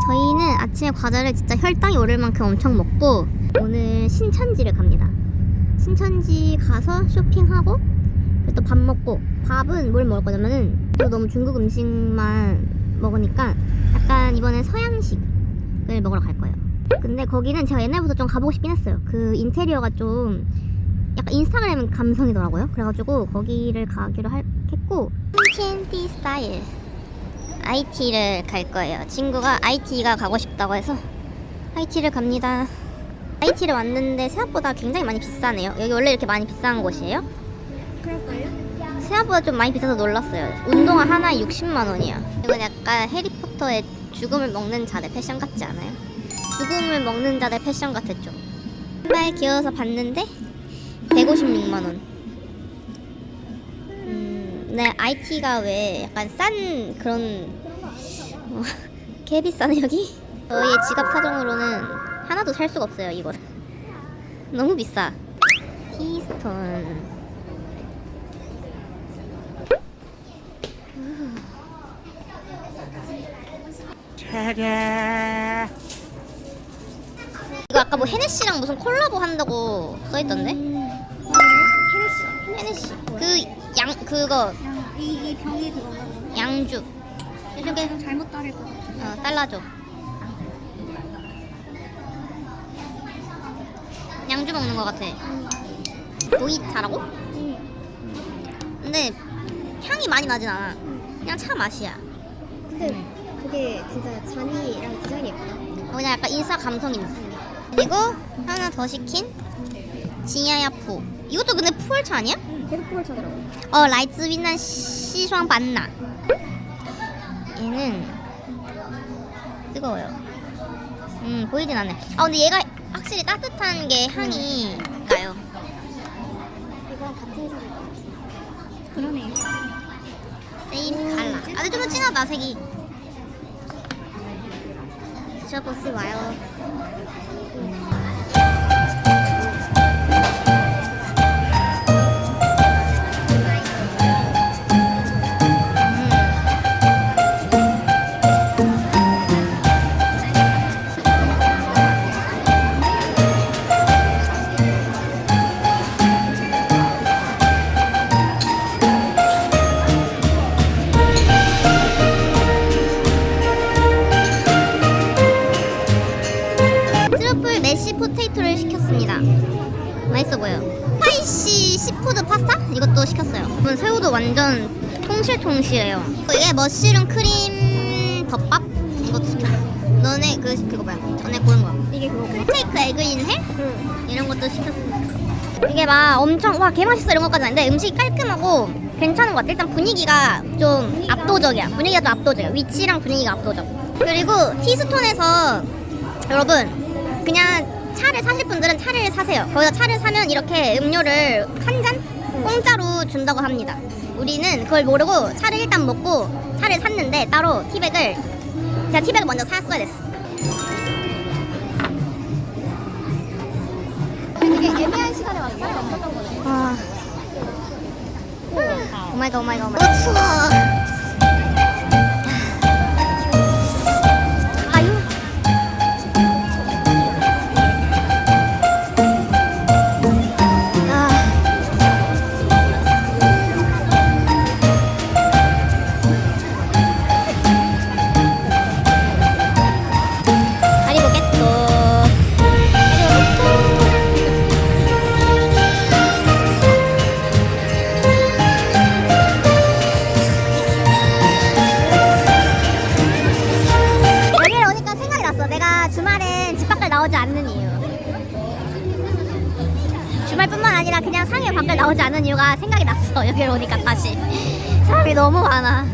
저희는 아침에 과자를 진짜 혈당이 오를 만큼 엄청 먹고 오늘 신천지를 갑니다. 신천지 가서 쇼핑하고 또 밥 먹고, 밥은 뭘 먹을 거냐면은 또 너무 중국 음식만 먹으니까 약간 이번엔 서양식을 먹으러 갈 거예요. 근데 거기는 제가 옛날부터 좀 가보고 싶긴 했어요. 그 인테리어가 좀 약간 인스타그램 감성이더라고요. 그래가지고 거기를 가기로 했고, 캔디 스타일 IT를 갈 거예요. 친구가 IT가 가고 싶다고 해서 IT를 갑니다. IT를 왔는데 생각보다 굉장히 많이 비싸네요. 여기 원래 이렇게 많이 비싼 곳이에요? 그럴걸요? 생각보다 좀 많이 비싸서 놀랐어요. 운동화 하나에 60만 원이야. 이건 약간 해리포터의 죽음을 먹는 자들 패션 같지 않아요? 죽음을 먹는 자들 패션 같았죠. 신발 귀여워서 봤는데 156만 원. 네, IT가 왜 약간 싼 그런 개 비싸네 여기? 저희의 지갑 사정으로는 하나도 살 수가 없어요 이거. 너무 비싸. 티스톤. 이거 아까 뭐 헤네시랑 무슨 콜라보 한다고 써있던데? 헤네시. 그거 이 병이 그거가 양주. 이렇게 잘못 따를 것 같아. 딸라줘. 양주 먹는 것 같아. 보이차라고? 근데 향이 많이 나진 않아. 그냥 차 맛이야. 근데 되게 진짜 잔이랑 디자인이 예쁘다. 그냥 약간 인싸 감성 있는. 그리고 하나 더 시킨 지야야푸. 이것도 근데 푸얼차 아니야? 계속 그걸 쳐더라고. 라이츠 윈난 시슈ang 반나. 얘는 뜨거워요. 보이진 않네. 근데 얘가 확실히 따뜻한 게 향이 나요. 이거랑 같은 색일 것 같아. 그러네. 세임 칼라. 근데 좀 더 진하다 색이. 드셔보세요. 트러플 메시 포테이토를 시켰습니다. 맛있어 보여요. 스파이시 시푸드 파스타? 이것도 시켰어요. 이건 새우도 완전 통실통실해요. 이게 머쉬룸 크림 덮밥? 이것도 시켰어. 너네 그거 뭐야? 전에 고른 거. 이게 그거구나. 스테이크 에그 인헬? 이런 것도 시켰어. 이게 막 엄청 와 개 맛있어 이런 것까지 아닌데 음식이 깔끔하고 괜찮은 것 같아. 일단 분위기가 좀 압도적이야. 분위기가 좀 압도적이야. 위치랑 분위기가 압도적. 그리고 티스톤에서 여러분 그냥 차를 사실 분들은 차를 사세요. 거기다 차를 사면 이렇게 음료를 한 잔 공짜로 준다고 합니다. 우리는 그걸 모르고 차를 일단 먹고 차를 샀는데 따로 제가 티백을 먼저 샀어야 됐어. 되게 애매한 시간에 와서 사람이 없었던 거네. 와. 오마이갓. 추워. 아유. 나오지 않는 이유. 주말뿐만 아니라 그냥 상해 밖을 나오지 않는 이유가 생각이 났어. 여기 오니까 다시 사람이 너무 많아.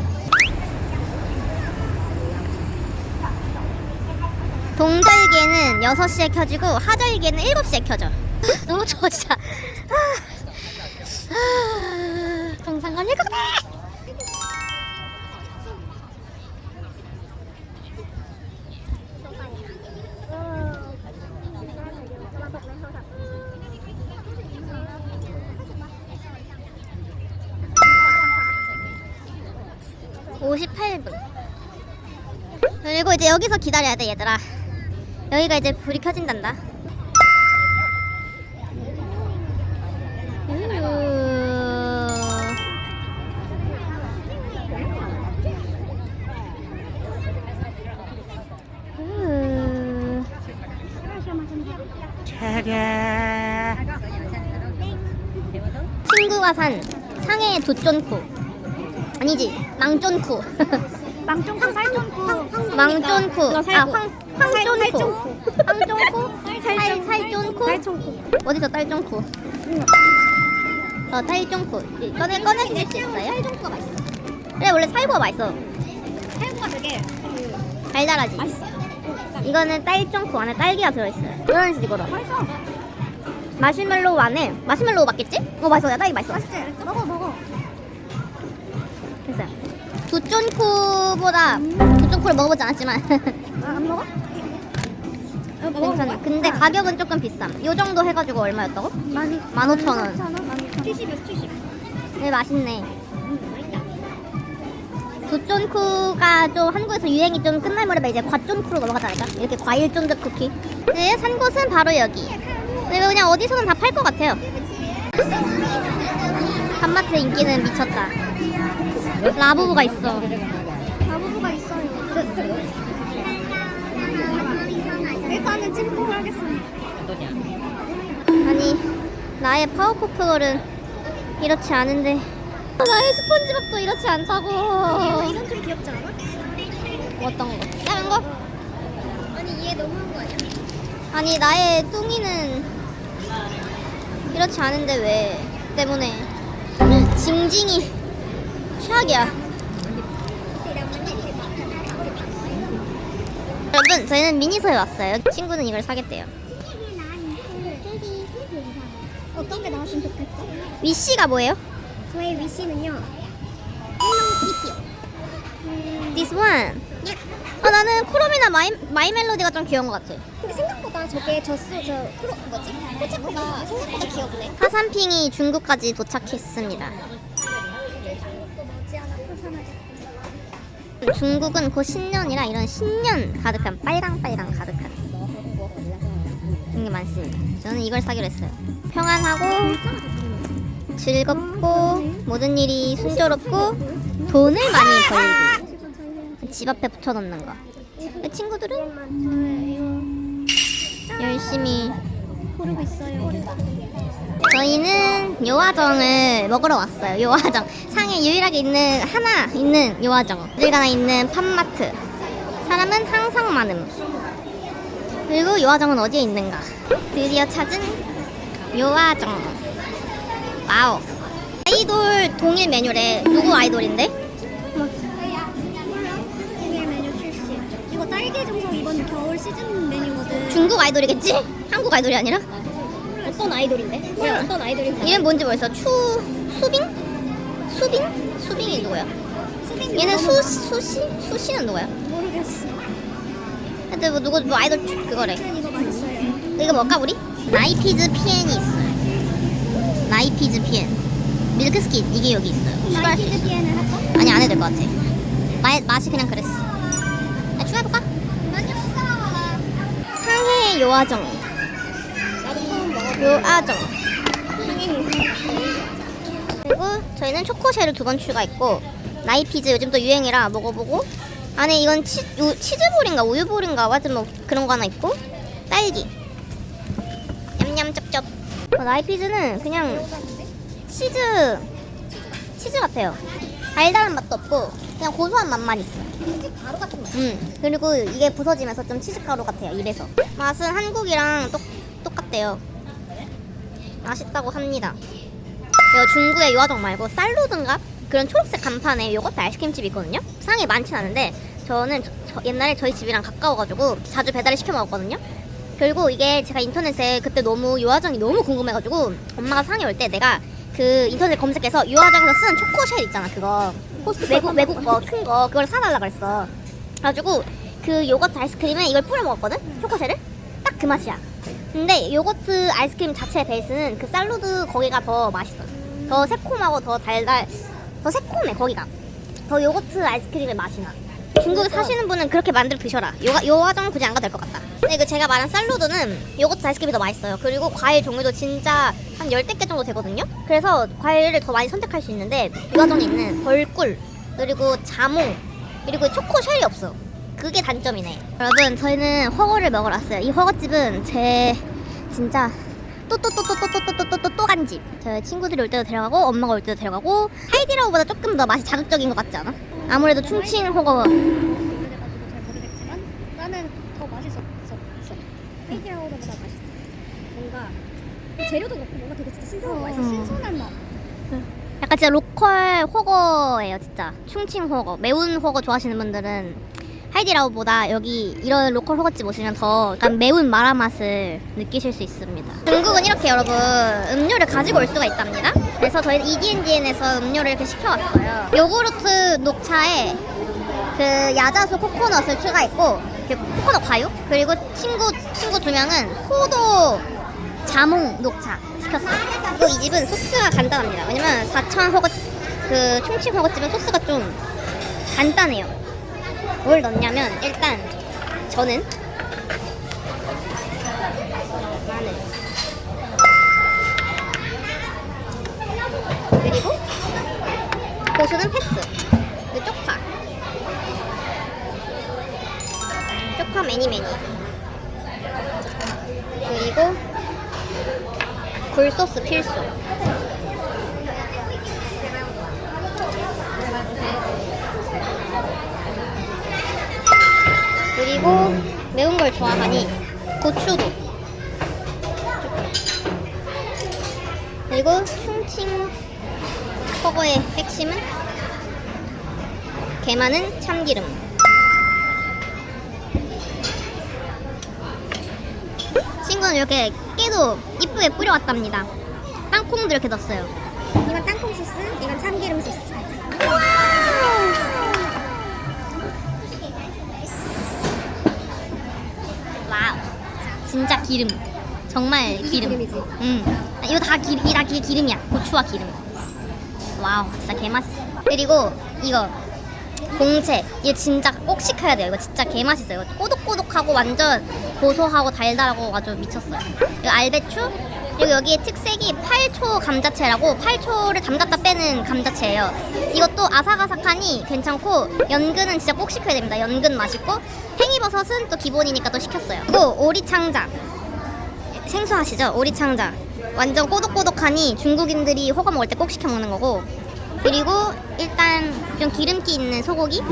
동절기에는 6시에 켜지고 하절기에는 7시에 켜져. 너무 추워 진짜. 동상 걸릴 것 같아. $58. 그리고 이제 여기서 기다려야 돼 얘들아. 여기가 이제 불이 켜진단다. 친구가 산 상해의 돛쫀쿠 아니지 망쫀쿠 망종쿠, 살종쿠, 망쫀쿠 너 살고. 황쫀쿠 황쫀쿠 살쫀쿠 살종쿠. 어디서 딸쫀쿠 딸쫀쿠 꺼내줄 수 있어요? 살종쿠가 맛있어. 그래 원래 살구가 맛있어 살구가 되게 달달하지 맛있어. 이거는 딸쫀쿠 안에 딸기가 들어있어요 이런 식으로 맛있어. 마시멜로우 안에 마시멜로우 맞겠지? 맛있어 야 딸기 맛있어 맛있지? 먹어. 됐어요 돛쫀쿠보다 돛쫀쿠를 먹어보지 않았지만 안 먹어? 괜찮아 근데 가격은 조금 비쌈 요 정도 해가지고 얼마였다고? 15,000원 70. 네 맛있네 맛있다. 돛쫀쿠가 좀 한국에서 유행이 좀 끝날 무렵에 이제 과쫀쿠로 넘어가지 않을까? 이렇게 과일 쫀득 쿠키 네, 산 곳은 바로 여기 이거 그냥 어디서든 다 팔 것 같아요 한마트 인기는 미쳤다 라부부가 있어 라부부가 있어요. 일단은 찜뽕을 하겠습니다. 아니 나의 파워포크걸은 이렇지 않은데 나의 스폰지밥도 이렇지 않다고 이건 좀 귀엽지 않아? 어떤 거? 작은 거? 아니 얘 너무한 거 아니야? 아니 나의 뚱이는 이렇지 않은데 왜 때문에 징징이 최악이야 여러분 저희는 미니소에 왔어요 친구는 이걸 사겠대요 어떤 게 나왔으면 좋겠어? 위시가 뭐예요? 저의 위시는요. This one 나는 코롬이나 마이 멜로디가 좀 귀여운 것 같아 근데 생각보다 저게 뭐지? 포체코가 생각보다 귀엽네. 하산핑이 중국까지 도착했습니다 중국은 곧 신년이라 이런 신년 가득한 빨강빨강 가득한 그런 게 많습니다 저는 이걸 사기로 했어요 평안하고 즐겁고 모든 일이 순조롭고 돈을 많이 벌고 집 앞에 붙여놓는 거 내 친구들은 열심히 고르고 있어요. 저희는 요화정을 먹으러 왔어요. 요화정 상해 유일하게 있는 요화정 어딜 가나 있는 팜마트 사람은 항상 많음 그리고 요화정은 어디에 있는가 드디어 찾은 요화정 와우 아이돌 동일 메뉴래 누구 아이돌인데? 동일 메뉴 출시. 이거 딸기 정석 이번 겨울 시즌 메뉴거든. 중국 아이돌이겠지? 한국 아이돌이 아니라? 어떤 아이돌인데? 야, 어떤 아이돌인지. 이름 뭔지 모르겠어 수빙? 수빙이 누구야? 수빈 얘는 수씨는 누구야? 모르겠어. 하여튼 뭐 아이돌 그거래 이거 맛있어요. 이거 먹을까 우리? 나이피즈 피엔이 있어요 나이피즈 피엔 밀크스킷 이게 여기 있어요 추가할 수 있어 나이키드 피엔을 할까? 아니 안 해도 될 것 같아 맛이 그냥 그랬어 추가해볼까? 상해 요아정 나도 처음 먹어. 요아정 그리고 저희는 초코쉘을 2번 추가했고 나이피즈 요즘 또 유행이라 먹어보고 안에 이건 치즈볼인가 우유볼인가 하여튼 뭐 그런 거 하나 있고 딸기 냠냠 쩝쩝 나이피즈는 그냥 치즈 같아요 달달한 맛도 없고 그냥 고소한 맛만 있어 치즈 가루 같은 거. 그리고 이게 부서지면서 좀 치즈가루 같아요 입에서 맛은 한국이랑 똑같대요 맛있다고 합니다 이거 중국의 요아정 말고 쌀로든가 그런 초록색 간판에 요거트 아이스크림집이 있거든요 상해 많진 않은데 저는 옛날에 저희 집이랑 가까워가지고 자주 배달을 시켜 먹었거든요 결국 이게 제가 인터넷에 그때 너무 요아정이 너무 궁금해가지고 엄마가 상해 올 때 내가 그 인터넷 검색해서 요아정에서 쓰는 초코쉘 있잖아 그거 외국 거 큰 거 그걸 사달라 그랬어 그래가지고 그 요거트 아이스크림에 이걸 뿌려 먹었거든 초코쉘을 딱 그 맛이야 근데 요거트 아이스크림 자체의 베이스는 그 쌀로드 거기가 더 맛있어 더 새콤하고 더 달달 더 새콤해 거기가 더 요거트 아이스크림의 맛이 나 중국에 사시는 분은 그렇게 만들어 드셔라. 요 화장은 굳이 안 가도 될 것 같다. 근데 그 제가 말한 샐러드는 요거트 아이스크림이 더 맛있어요. 그리고 과일 종류도 진짜 한 10개 정도 되거든요. 그래서 과일을 더 많이 선택할 수 있는데 이 화장에 있는 벌꿀 그리고 자몽 그리고 초코 쉘이 없어. 그게 단점이네. 여러분 저희는 허거를 먹으러 왔어요. 이 허거집은 제 진짜 또 간 집. 저희 친구들이 올 때도 데려가고 엄마가 올 때도 데려가고 하이디라오보다 조금 더 맛이 자극적인 것 같지 않아? 아무래도 충칭 허거. 그래가지고 잘 모르겠지만 나는 더 맛있었어. 헤이디라우드보다 맛있어. 뭔가 재료도 넣고 뭔가 되게 진짜 신선하고 맛있어. 신선한 맛. 약간 진짜 로컬 허거예요 진짜. 충칭 허거. 매운 허거 좋아하시는 분들은 하이디라오보다 여기 이런 로컬 허거집 오시면 더 약간 매운 마라 맛을 느끼실 수 있습니다. 중국은 이렇게 여러분 음료를 가지고 올 수가 있답니다. 그래서 저희는 EDNDN에서 음료를 이렇게 시켜왔어요. 요구르트 녹차에 그 야자수 코코넛을 추가했고 코코넛 과육 그리고 친구 2명은 포도 자몽 녹차 시켰어요. 그리고 이 집은 소스가 간단합니다. 왜냐면 4천 허거 그 충칭 허거집은 소스가 좀 간단해요. 뭘 넣냐면 일단 저는 마늘 그리고 고수는 패스 그 쪽파 매니 그리고 굴소스 필수 그리고 매운 걸 좋아하니 고추도 그리고 충칭 허거의 핵심은 게 많은 참기름 친구는 이렇게 깨도 이쁘게 뿌려왔답니다. 땅콩도 이렇게 넣었어요. 이건 땅콩 소스, 이건 참기름 소스. 와우 진짜 기름 정말 기름. 기름이지. 이거 다 기름이야. 고추와 기름. 와우 진짜 개맛있어. 그리고 이거 공채 이거 진짜 꼭 시켜야 돼요. 이거 진짜 개맛있어요. 이거 꼬독꼬독하고 완전 고소하고 달달하고 아주 미쳤어요. 이거 알배추 그리고 여기에 특색이 8초 감자채라고 8초를 담갔다 빼는 감자채예요. 이것도 아삭아삭하니 괜찮고 연근은 진짜 꼭 시켜야 됩니다. 연근 맛있고 팽이버섯은 또 기본이니까 또 시켰어요. 그리고 오리창자 생소하시죠? 오리창자 완전 꼬독꼬독하니 중국인들이 허거 먹을 때 꼭 시켜 먹는 거고 그리고 일단 좀 기름기 있는 소고기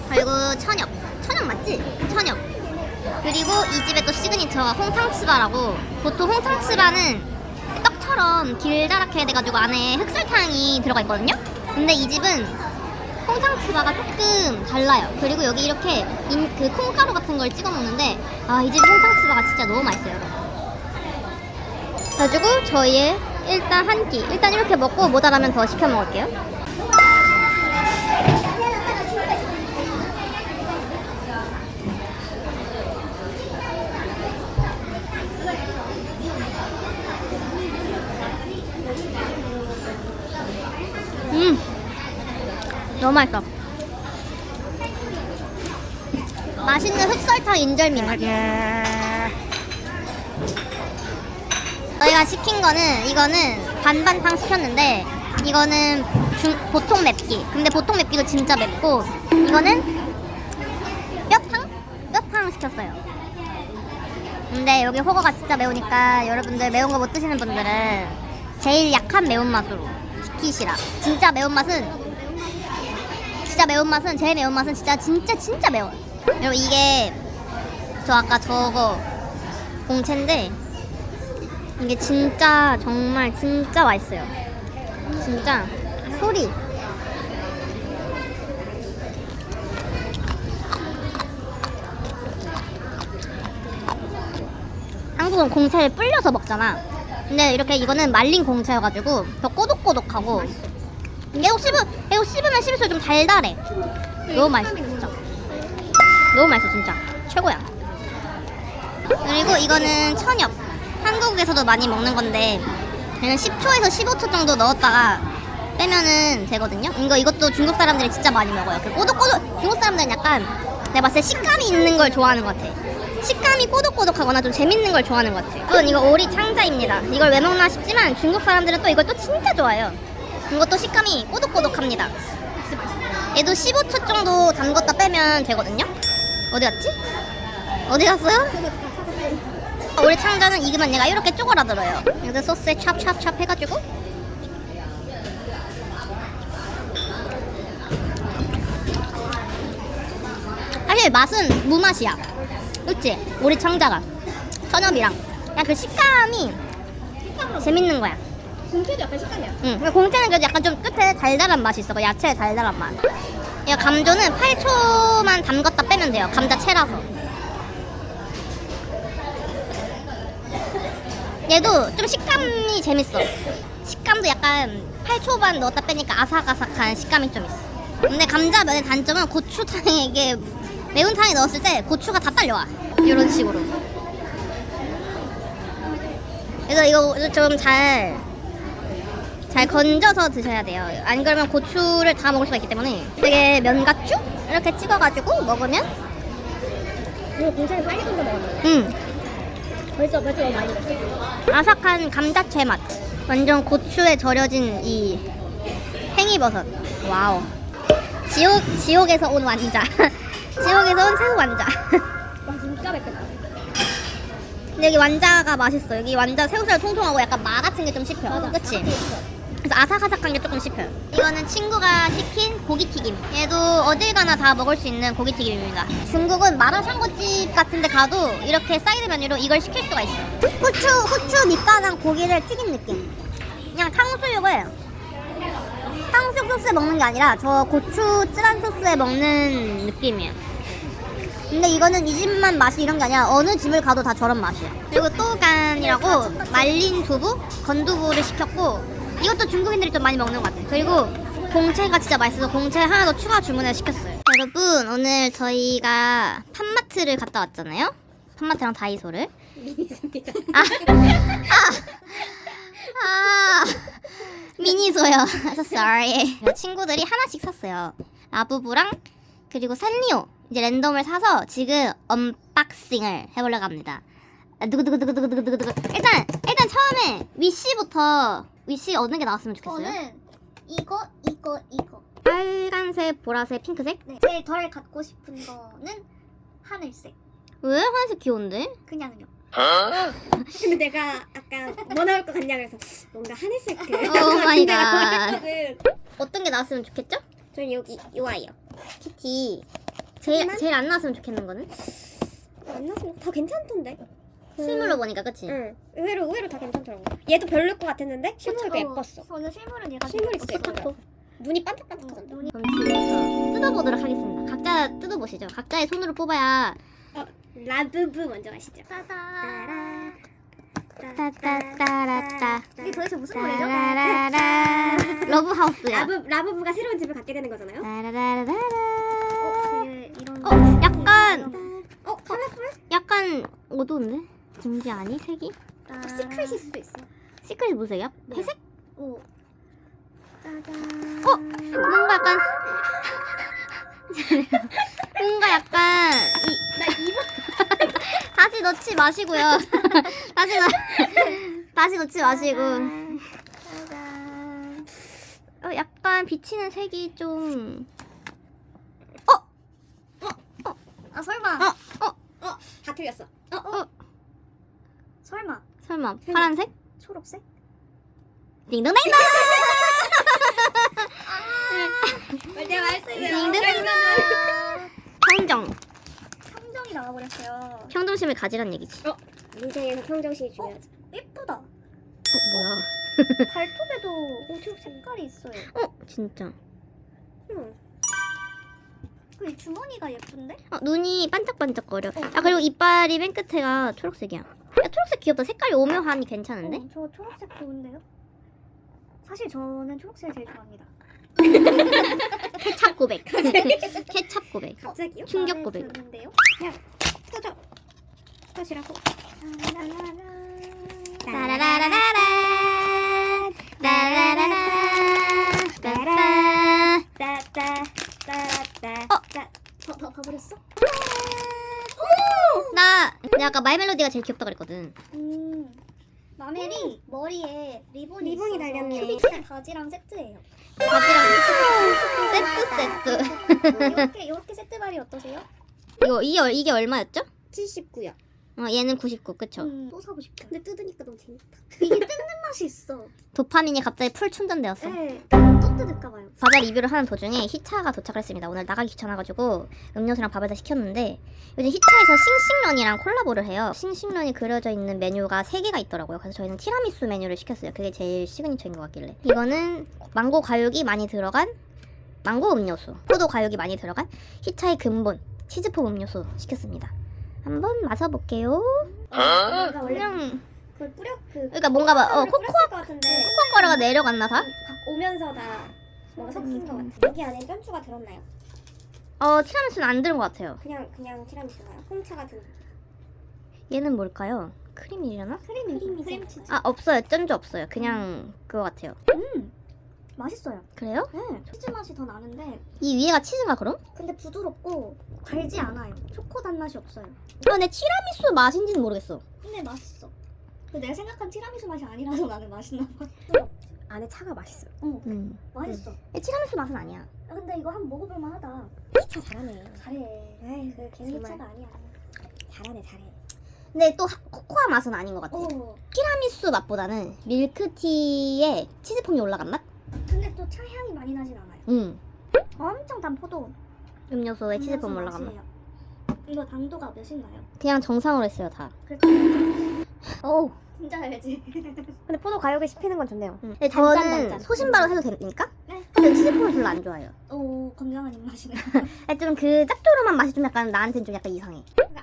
그리고 천엽 맞지? 천엽 그리고 이 집의 또 시그니처가 홍탕츠바라고 보통 홍탕츠바는 떡처럼 길다랗게 돼가지고 안에 흑설탕이 들어가 있거든요. 근데 이 집은 홍탕츠바가 조금 달라요. 그리고 여기 이렇게 그 콩가루 같은 걸 찍어 먹는데 이 집 홍탕츠바가 진짜 너무 맛있어요. 그래가지고 저희의 일단 한 끼 일단 이렇게 먹고 모자라면 더 시켜 먹을게요. 너무 맛있어. 맛있는 흑설탕 인절미 맛. 저희가 시킨 거는 이거는 반반탕 시켰는데 이거는 보통 맵기. 근데 보통 맵기도 진짜 맵고 이거는 뼈탕 시켰어요. 근데 여기 호거가 진짜 매우니까 여러분들 매운 거 못 드시는 분들은 제일 약한 매운맛으로 시키시라. 진짜 매운맛은 제일 매운맛은 진짜 매워. 그리고 이게 저 아까 저거 공채인데 이게 진짜 정말 진짜 맛있어요. 진짜 소리. 한국은 공채를 불려서 먹잖아. 근데 이렇게 이거는 말린 공채여가지고 더 꼬독꼬독하고 이거 씹으면 씹을수록 좀 달달해. 너무 맛있어 진짜. 너무 맛있어 진짜. 최고야. 그리고 이거는 천엽. 한국에서도 많이 먹는 건데 얘는 10초에서 15초 정도 넣었다가 빼면은 되거든요. 이것도 중국 사람들이 진짜 많이 먹어요. 그 꼬독꼬독 중국 사람들은 약간 내가 봤을 때 식감이 있는 걸 좋아하는 것 같아. 식감이 꼬독꼬독하거나 좀 재밌는 걸 좋아하는 것 같아. 여러분 이거 오리 창자입니다. 이걸 왜 먹나 싶지만 중국 사람들은 또 이걸 또 진짜 좋아해요. 이것도 식감이 꼬독꼬독합니다. 얘도 15초 정도 담궜다 빼면 되거든요. 어디 갔지? 어디 갔어요? 오리 창자는 익으면 얘가 이렇게 쪼그라들어요. 여기 소스에 찹찹찹 해가지고 사실 맛은 무맛이야. 그치? 오리 창자가 천엽이랑 그냥 그 식감이 재밌는 거야. 공채도 약간 식감이야. 응. 공채는 그래도 약간 좀 끝에 달달한 맛이 있어. 그 야채의 달달한 맛. 이 감조는 8초만 담갔다 빼면 돼요. 감자채라서. 얘도 좀 식감이 재밌어. 식감도 약간 8초만 넣었다 빼니까 아삭아삭한 식감이 좀 있어. 근데 감자면의 단점은 고추탕에 이게 매운탕에 넣었을 때 고추가 다 딸려와. 이런 식으로. 그래서 이거 좀 잘 건져서 드셔야 돼요. 안 그러면 고추를 다 먹을 수가 있기 때문에 되게 면갓죽 이렇게 찍어가지고 먹으면 이거 공채는 빨리 건져 먹었는데. 벌써 너무 많이 됐어. 아삭한 감자채 맛. 완전 고추에 절여진 이 팽이버섯. 와우. 지옥에서 온 완자. 지옥에서 온 새우 완자. 와 진짜 맵겠다. 근데 여기 완자가 맛있어. 여기 완자 새우살 통통하고 약간 마 같은 게 좀 씹혀. 맞아. 그치? 그래서 아삭아삭한 게 조금 씹혀요. 이거는 친구가 시킨 고기튀김. 얘도 어딜 가나 다 먹을 수 있는 고기튀김입니다. 중국은 마라샹궈집 같은 데 가도 이렇게 사이드 메뉴로 이걸 시킬 수가 있어. 후추 밑간한 고기를 튀긴 느낌. 그냥 탕수육 소스에 먹는 게 아니라 저 고추 쯔란 소스에 먹는 느낌이에요. 근데 이거는 이 집만 맛이 이런 게 아니라 어느 집을 가도 다 저런 맛이야. 그리고 또간이라고 말린 두부, 건두부를 시켰고 이것도 중국인들이 좀 많이 먹는 것 같아요. 그리고 공채가 진짜 맛있어서 공채 하나 더 추가 주문을 시켰어요. 여러분 오늘 저희가 팜마트를 갔다 왔잖아요. 팜마트랑 다이소를. 미니소니까. 미니소요. So sorry. 친구들이 하나씩 샀어요. 라부부랑 그리고 산리오 이제 랜덤을 사서 지금 언박싱을 해보려고 합니다. 두구두구두구두구두구두구. 일단 처음에 위시부터 위시 어느 게 나왔으면 좋겠어요? 저는 이거. 빨간색, 보라색, 핑크색? 네. 제일 덜 갖고 싶은 거는 하늘색. 왜? 하늘색 귀여운데? 그냥요. 근데 내가 아까 뭐 나올 것 같냐 그래서 뭔가 하늘색 그. 오 마이 갓. 했거든. 어떤 게 나왔으면 좋겠죠? 저는 여기 요아이요. 키티. 하지만- 제일 안 나왔으면 좋겠는 거는? 안 나서 다 괜찮던데. 실물로 보니까 그치? 응. 의외로 다 괜찮더라고. 얘도 별로일 것 같았는데 실물도 예뻤어. 저는 실물은 얘가 실물이 진짜 포착도. 예뻐요. 눈이 반짝반짝하던데. 그럼 지금부터 뜯어보도록 하겠습니다. 각자 뜯어보시죠. 각자의 손으로 뽑아야 라부부 먼저 가시죠. 따다. 따따따라따 이게 도대체 무슨 노래죠? 따라라라 러브하우스야. 라부부가 새로운 집을 갖게 되는 거잖아요. 따라라라라 되게 이런 약간 어두운데? 금지 아니? 색이? 시크릿일 수도 있어. 시크릿 무슨 색이야? 네. 회색? 오. 짜잔. 뭔가 약간 뭔가 약간 다시 넣지 마시고요. 다시 넣지 마시고. 짜잔. 약간 비치는 색이 좀 아 설마. 다 틀렸어. 설마. 설마 파란색? 초록색? 딩동댕동. 내가 말했어요. 딩동댕동. 평정. 함정이 나와버렸어요. 평정심을 가지란 얘기지. 인생에서 평정심이 중요하지. 예쁘다. 뭐야? 발톱에도 초록 색깔이 있어요. 진짜. 그 주머니가 예쁜데? 눈이 반짝반짝거려. 그리고 이빨이 맨 끝에가 초록색이야. 야, 초록색 귀엽다. 색깔이 오묘하니 괜찮은데? 저 초록색 좋은데요? 사실 저는 초록색을 제일 좋아합니다. 케찹 고백. 케찹 고백. 갑자기요? 충격 고백. 좋은데요? 터져. 터지라고. 따라라라라. 따라라라. 가버렸어? 내가 아까 마이멜로디가 제일 귀엽다 그랬거든. 마멜이 머리에 리본이 리본이 있어서 달렸네. 큐빅 바지랑 세트예요. 바지랑 세트. 이렇게 세트 발이 어떠세요? 이게 얼마였죠? 79요. 얘는 99, 그쵸? 또 사고 싶다. 근데 뜯으니까 너무 재밌다. 이게 뜯는 맛이 있어. 도파민이 갑자기 풀 충전되었어. 네. 또 뜯을까봐요. 과자 리뷰를 하는 도중에 히차가 도착을 했습니다. 오늘 나가기 귀찮아가지고 음료수랑 밥을 다 시켰는데 요즘 히차에서 싱싱런이랑 콜라보를 해요. 싱싱런이 그려져 있는 메뉴가 3개가 있더라고요. 그래서 저희는 티라미수 메뉴를 시켰어요. 그게 제일 시그니처인 것 같길래. 이거는 망고 과육이 많이 들어간 망고 음료수, 포도 과육이 많이 들어간 히차의 근본 치즈폼 음료수 시켰습니다. 한번 마셔볼게요. 뭔가 원래 그냥 그 뿌려 그러니까 뭔가 막 뿌렸을 코코아 것 같은데 코코아가 내려갔나 봐. 오면서 다 뭔가 섞인 것 같아. 여기 안에 짠추가 들었나요? 티라미수는 안 들은 것 같아요. 그냥 티라미수가요? 홍차 같은 얘는 뭘까요? 크림이려나? 크림 치즈. 아 없어요. 쩐주 없어요. 그냥 그거 같아요. 맛있어요. 그래요? 네. 치즈 맛이 더 나는데 이 위에가 치즈인가 그럼? 근데 부드럽고 달지 않아요. 초코 단맛이 없어요. 근데 티라미수 맛인지는 모르겠어. 근데 맛있어. 근데 내가 생각한 티라미수 맛이 아니라서 나는 맛있나 봐. 안에 차가 맛있어요. 맛있어. 티라미수 맛은 아니야. 근데 이거 한번 먹어볼 만하다. 차 잘하네. 잘해. 에이 그 괜히 정말 차가 아니야. 잘하네. 근데 또 코코아 맛은 아닌 것 같아. 티라미수 맛보다는 밀크티에 치즈폼이 올라간 맛? 근데 또 차 향이 많이 나진 않아요. 엄청 단 포도. 음료수에 치즈폼 음료수 올라간 맛. 맛이에요. 이거 당도가 몇인가요? 그냥 정상으로 했어요 다. 그래도 오. 진짜 알지. 근데 포도 가격에 씹히는 건 좋네요. 근데 단짠, 저는 단짠. 소신발언 해도 됩니까? 네. 저는 치즈폼을 별로 안 좋아해요. 오 건강한 입맛이네. 좀 그 짭조름한 맛이 좀 약간 나한테는 좀 약간 이상해. 그러니까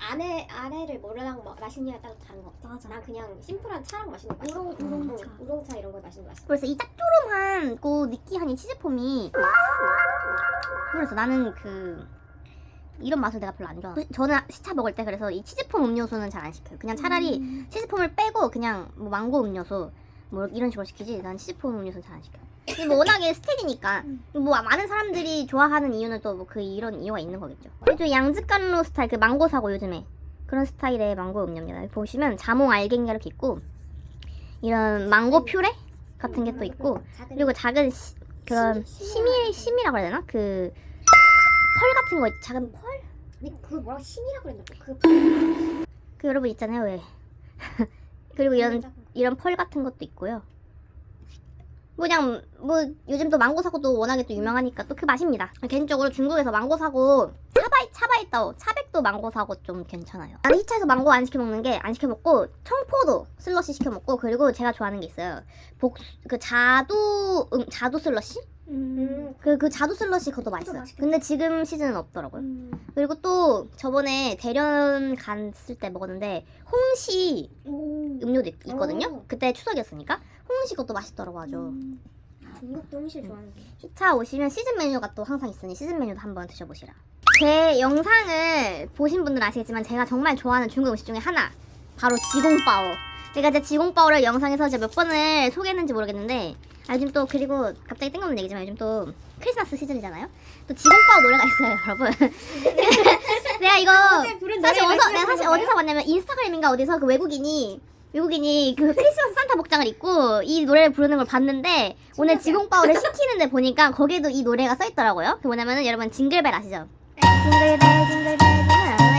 아래를 뭐랑 마시느냐에 따라 다른 것 같아. 맞아. 난 그냥 심플한 차랑 마시는 거 맛있어. 우롱차. 우롱차 이런 걸 마시는 거 맛있어. 그래서 이 짭조름한 그 느끼한 이 치즈폼이 그래서 나는 이런 맛을 내가 별로 안 좋아. 저는 시차 먹을 때 그래서 이 치즈폼 음료수는 잘 안 시켜요. 그냥 차라리 치즈폼을 빼고 그냥 뭐 망고 음료수 뭐 이런 식으로 시키지. 난 치즈폼 음료수는 잘 안 시켜요. 이게 뭐 워낙에 스테이크니까 뭐 많은 사람들이 좋아하는 이유는 또 뭐 이런 이유가 있는 거겠죠. 좀 양즈간로 스타일 망고 사고 요즘에 그런 스타일의 망고 음료입니다. 여기 보시면 자몽 알갱이가 이렇게 있고 이런 망고 퓨레 같은 게 또 있고 그리고 작은 그런 심이라고 해야 되나? 펄 같은 거 작은 펄? 아니 그거 뭐라고 심이라고 그랬나? 그 여러분 있잖아요 왜? 그리고 이런 펄 같은 것도 있고요. 그냥 뭐 요즘 또 망고 사고도 워낙에 또 유명하니까 또 그 맛입니다. 개인적으로 중국에서 망고 사고 차바이따오 차백도 망고 사고 좀 괜찮아요. 나는 히차에서 망고 안 시켜 먹는 게 안 시켜 먹고 청포도 슬러시 시켜 먹고 그리고 제가 좋아하는 게 있어요. 자두 슬러시? 그 자두 슬러시 그것도 맛있어요. 맛있겠다. 근데 지금 시즌은 없더라고요. 그리고 또 저번에 대련 갔을 때 먹었는데 홍시 음료도 있거든요. 그때 추석이었으니까 홍시 그것도 맛있더라고 아주. 중국도 음식 좋아하는데. 히차 오시면 시즌 메뉴가 또 항상 있으니 시즌 메뉴도 한번 드셔보시라. 제 영상을 보신 분들은 아시겠지만 제가 정말 좋아하는 중국 음식 중에 하나 바로 지공바오. 제가 이제 지공바오를 영상에서 제가 몇 번을 소개했는지 모르겠는데 요즘 또 그리고 갑자기 뜬금없는 얘기지만 요즘 또 크리스마스 시즌이잖아요. 또 지공바오 노래가 있어요 여러분. 내가 이거 내가 사실 어디서 봤냐면 인스타그램인가 어디서 그 외국인이 그 크리스마스 산타 복장을 입고 이 노래를 부르는 걸 봤는데 오늘 지공바오를 시키는데 보니까 거기에도 이 노래가 써있더라고요. 그 뭐냐면은 여러분 징글벨 아시죠? 징글벨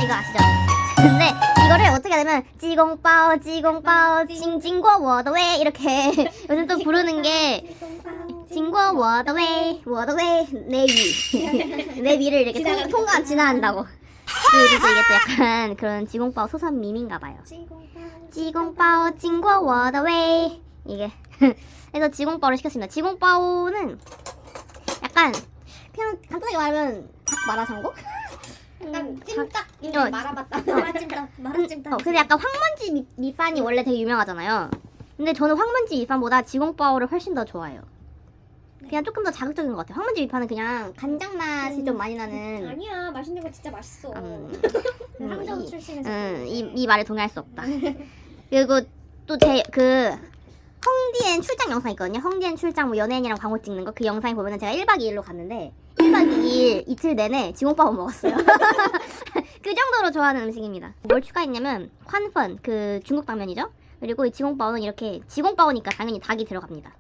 이거 아시죠? 근데 이거를 어떻게 하냐면 지공바오 징징고 워더웨이 이렇게 요즘 또 부르는 게 징고 워더웨이 내 위를 이렇게 통과 지나간다고. 그래서 이게 또 약간 그런 지공바오 소선 밈인가봐요. 지공바오 징고 워더웨이 이게 그래서 지공바오를 시켰습니다. 지공바오는 약간 그냥 간단하게 말하면 닭 마라샹궈? 약간 찜닭 말아봤다. 마라찜닭. 근데 약간 황먼지 밑반이 원래 되게 유명하잖아요. 근데 저는 황먼지 밑반보다 지공바오를 훨씬 더 좋아해요. 그냥 조금 더 자극적인 것 같아요. 황먼지 밑반은 그냥 간장 맛이 좀 많이 나는. 아니야 맛있는 거 진짜 맛있어. 항저우 출신에서. 이 말에 동의할 수 없다. 그리고 또 헝디엔 출장 영상 있거든요. 헝디엔 출장 뭐 연예인이랑 광고 찍는 거 그 영상에 보면은 제가 1박 2일로 갔는데 1박 2일 이틀 내내 지공밥을 먹었어요. 그 정도로 좋아하는 음식입니다. 뭘 추가했냐면 콴펀 그 중국 당면이죠. 그리고 이 지공밥은 이렇게 지공밥이니까 당연히 닭이 들어갑니다.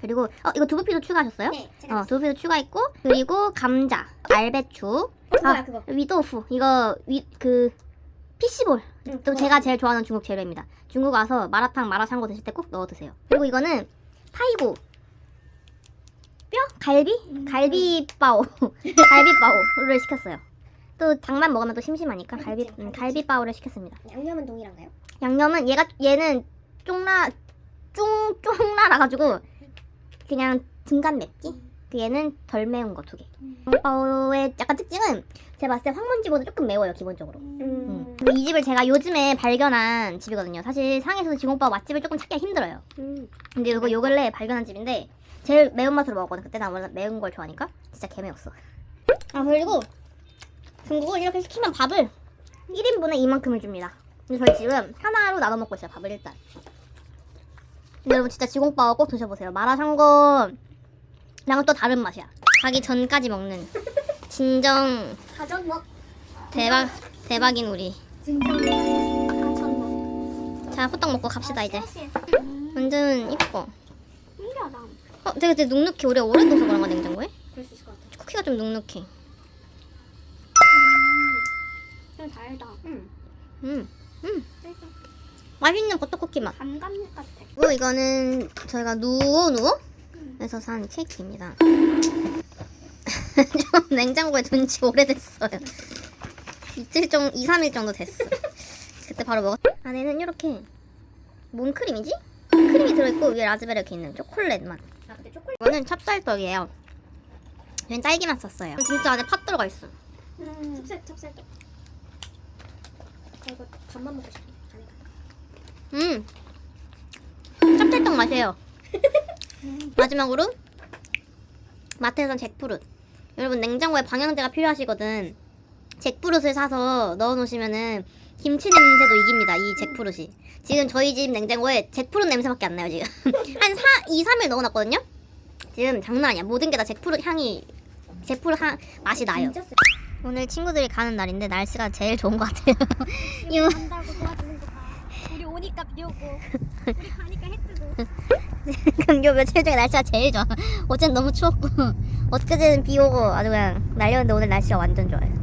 그리고 이거 두부피도 추가하셨어요? 네, 제가 두부피도 추가했고 그리고 감자, 알배추, 그거야 그거. 위도우프 이거 그 피시볼 또 제가 제일 좋아하는 중국 재료입니다. 중국 와서 마라탕, 마라샹궈 드실 때 꼭 넣어 드세요. 그리고 이거는 파이고 뼈? 갈비? 갈비바오 갈비바오를 시켰어요. 또 닭만 먹으면 또 심심하니까 갈비바오를 시켰습니다. 양념은 동일한가요? 양념은 얘는 쫑라라 가지고 그냥 중간 맵기? 얘는 덜 매운 거 2개. 지공바오의 약간 특징은 제가 봤을 때 황문지보다 조금 매워요 기본적으로. 근데 이 집을 제가 요즘에 발견한 집이거든요. 사실 상해에서 지공바오 맛집을 조금 찾기가 힘들어요. 근데 이거 요 근래 발견한 집인데 제일 매운맛으로 먹었거든. 그때 나 원래 매운 걸 좋아하니까 진짜 개매웠어. 그리고 중국은 이렇게 시키면 밥을 1인분에 이만큼을 줍니다. 근데 저희 지금 하나로 나눠 먹고 있어요. 밥을 일단. 근데 여러분 진짜 지공바오 꼭 드셔보세요. 마라샹궈랑은 또 다른 맛이야. 가기 전까지 먹는 진정 가전 먹. 대박인 우리. 진정 가전 먹. 자 호떡 먹고 갑시다 이제. 완전 이뻐. 신기하다. 되게 눅눅해. 우리가 오래 둬서 그런가 냉장고에? 그럴 수 있을 것 같아. 쿠키가 좀 눅눅해. 좀 달다. 맛있는 버터쿠키 맛. 감감육 같아. 그리고 이거는 저희가 누오에서 산 케이크입니다. 좀 냉장고에 둔 지 오래됐어요. 2-3일 정도 됐어. 그때 바로 먹었. 안에는 이렇게 뭔 크림이지? 크림이 들어있고 위에 라즈베리 이렇게 있는 초콜릿 맛. 근데 초콜릿. 이거는 찹쌀떡이에요. 저는 딸기맛 썼어요. 진짜 안에 팥 들어가 있어. 찹쌀떡. 이거 밥만 먹고 싶어. 찹쌀떡 맛이에요. 마지막으로 마트에선 잭프룻. 여러분 냉장고에 방향제가 필요하시거든. 잭프룻을 사서 넣어놓으시면은 김치 냄새도 이깁니다. 이 잭프룻이. 지금 저희 집 냉장고에 잭프룻 냄새밖에 안 나요 지금. 한 2-3일 넣어놨거든요. 지금 장난 아니야. 모든 게 다 잭프룻 맛이 나요. 진짜 오늘 친구들이 가는 날인데 날씨가 제일 좋은 것 같아요. 이거 간다고 도와주는 거다. 우리 오니까 비 오고 우리 가니까 해 뜨고. 근교 며칠 중에 날씨가 제일 좋아. 어제는 너무 추웠고 어저께는 비 오고 아주 그냥 날렸는데 오늘 날씨가 완전 좋아요.